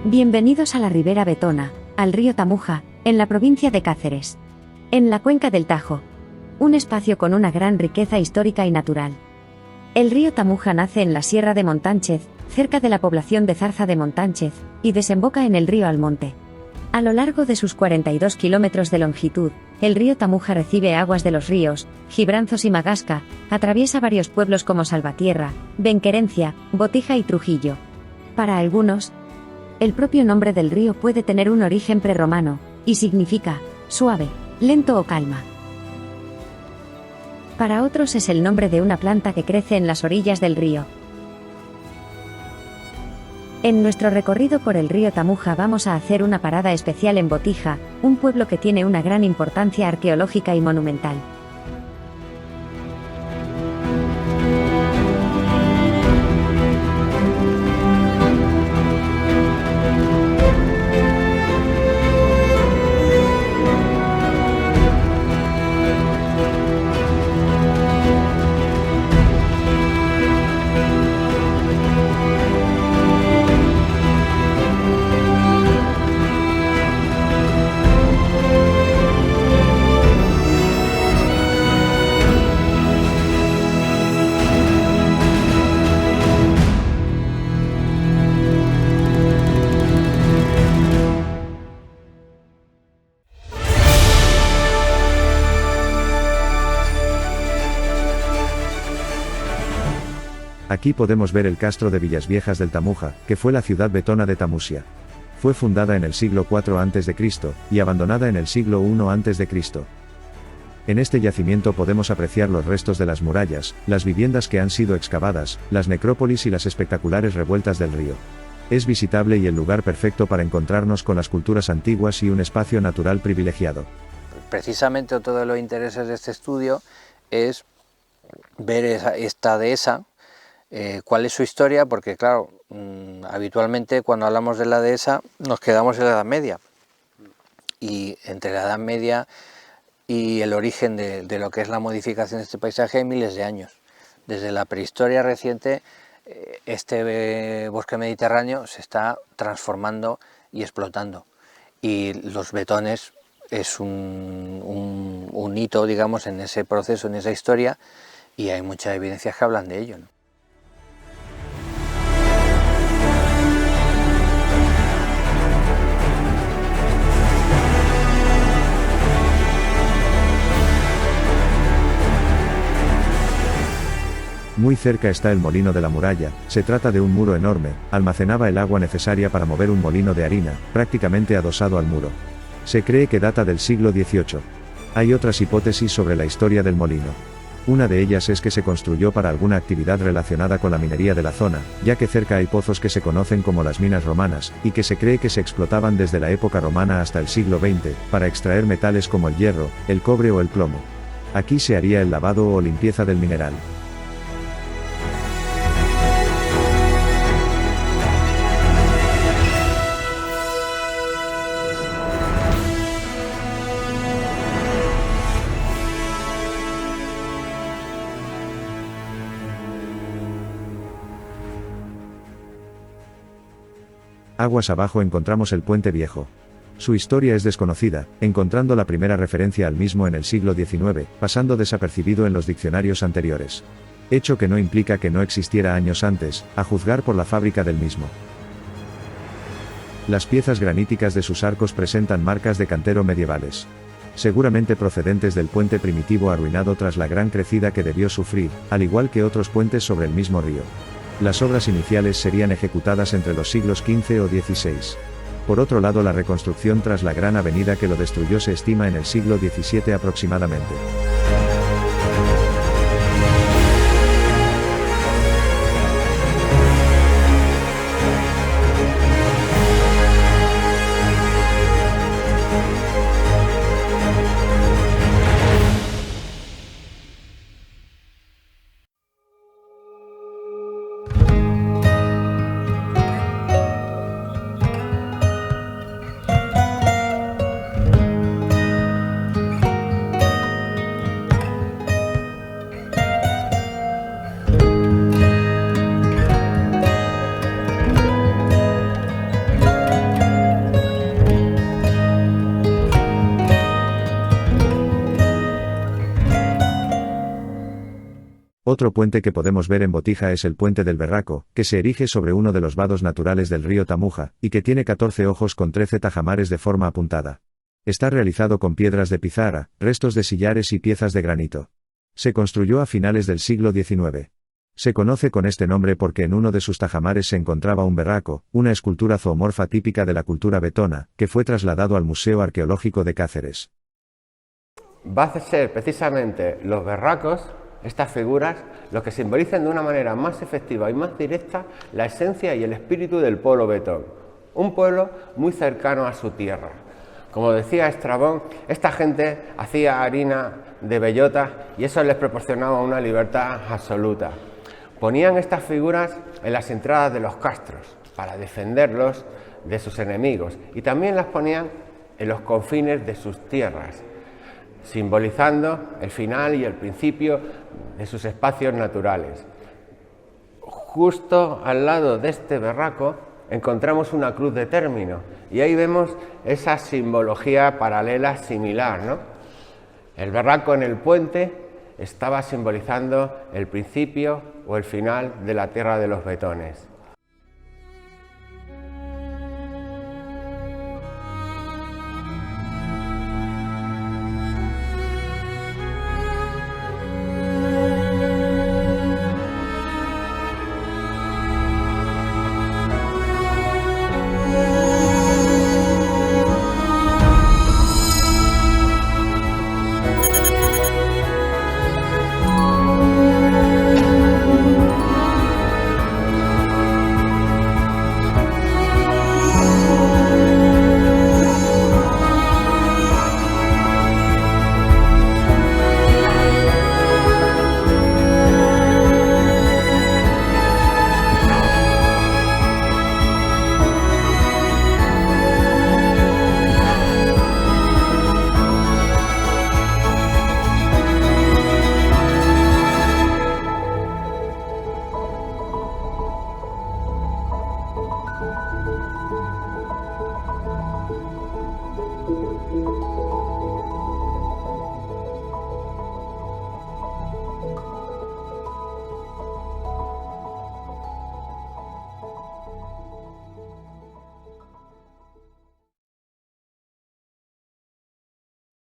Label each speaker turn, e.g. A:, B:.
A: Bienvenidos a la Ribera Betona, al río Tamuja, en la provincia de Cáceres. En la cuenca del Tajo. Un espacio con una gran riqueza histórica y natural. El río Tamuja nace en la Sierra de Montánchez, cerca de la población de Zarza de Montánchez, y desemboca en el río Almonte. A lo largo de sus 42 kilómetros de longitud, el río Tamuja recibe aguas de los ríos Gibranzos y Magasca, atraviesa varios pueblos como Salvatierra, Benquerencia, Botija y Trujillo. Para algunos, el propio nombre del río puede tener un origen prerromano, y significa suave, lento o calma. Para otros es el nombre de una planta que crece en las orillas del río. En nuestro recorrido por el río Tamuja vamos a hacer una parada especial en Botija, un pueblo que tiene una gran importancia arqueológica y monumental.
B: Aquí podemos ver el castro de Villasviejas del Tamuja, que fue la ciudad betona de Tamusia. Fue fundada en el siglo IV a.C. y abandonada en el siglo I a.C. En este yacimiento podemos apreciar los restos de las murallas, las viviendas que han sido excavadas, las necrópolis y las espectaculares revueltas del río. Es visitable y el lugar perfecto para encontrarnos con las culturas antiguas y un espacio natural privilegiado.
C: Precisamente otro de los intereses de este estudio es ver esta dehesa. ¿Cuál es su historia? Porque claro, habitualmente cuando hablamos de la dehesa nos quedamos en la Edad Media, y entre la Edad Media y el origen de lo que es la modificación de este paisaje hay miles de años. Desde la prehistoria reciente, este bosque mediterráneo se está transformando y explotando, y los betones es un hito, digamos, en ese proceso, en esa historia, y hay muchas evidencias que hablan de ello, ¿no?
B: Muy cerca está el molino de la muralla. Se trata de un muro enorme, almacenaba el agua necesaria para mover un molino de harina, prácticamente adosado al muro. Se cree que data del siglo XVIII. Hay otras hipótesis sobre la historia del molino. Una de ellas es que se construyó para alguna actividad relacionada con la minería de la zona, ya que cerca hay pozos que se conocen como las minas romanas, y que se cree que se explotaban desde la época romana hasta el siglo XX, para extraer metales como el hierro, el cobre o el plomo. Aquí se haría el lavado o limpieza del mineral. Aguas abajo encontramos el Puente Viejo. Su historia es desconocida, encontrando la primera referencia al mismo en el siglo XIX, pasando desapercibido en los diccionarios anteriores. Hecho que no implica que no existiera años antes, a juzgar por la fábrica del mismo. Las piezas graníticas de sus arcos presentan marcas de cantero medievales. Seguramente procedentes del puente primitivo arruinado tras la gran crecida que debió sufrir, al igual que otros puentes sobre el mismo río. Las obras iniciales serían ejecutadas entre los siglos XV o XVI. Por otro lado, la reconstrucción tras la gran avenida que lo destruyó se estima en el siglo XVII aproximadamente. Otro puente que podemos ver en Botija es el Puente del Berraco, que se erige sobre uno de los vados naturales del río Tamuja, y que tiene 14 ojos con 13 tajamares de forma apuntada. Está realizado con piedras de pizarra, restos de sillares y piezas de granito. Se construyó a finales del siglo XIX. Se conoce con este nombre porque en uno de sus tajamares se encontraba un berraco, una escultura zoomorfa típica de la cultura vetona, que fue trasladado al Museo Arqueológico de Cáceres.
D: Va a ser precisamente los berracos, estas figuras, los que simbolizan de una manera más efectiva y más directa la esencia y el espíritu del pueblo vetón, un pueblo muy cercano a su tierra. Como decía Estrabón, esta gente hacía harina de bellota y eso les proporcionaba una libertad absoluta. Ponían estas figuras en las entradas de los castros para defenderlos de sus enemigos y también las ponían en los confines de sus tierras, simbolizando el final y el principio de sus espacios naturales. Justo al lado de este berraco encontramos una cruz de término y ahí vemos esa simbología paralela similar, ¿no? El berraco en el puente estaba simbolizando el principio o el final de la tierra de los vetones.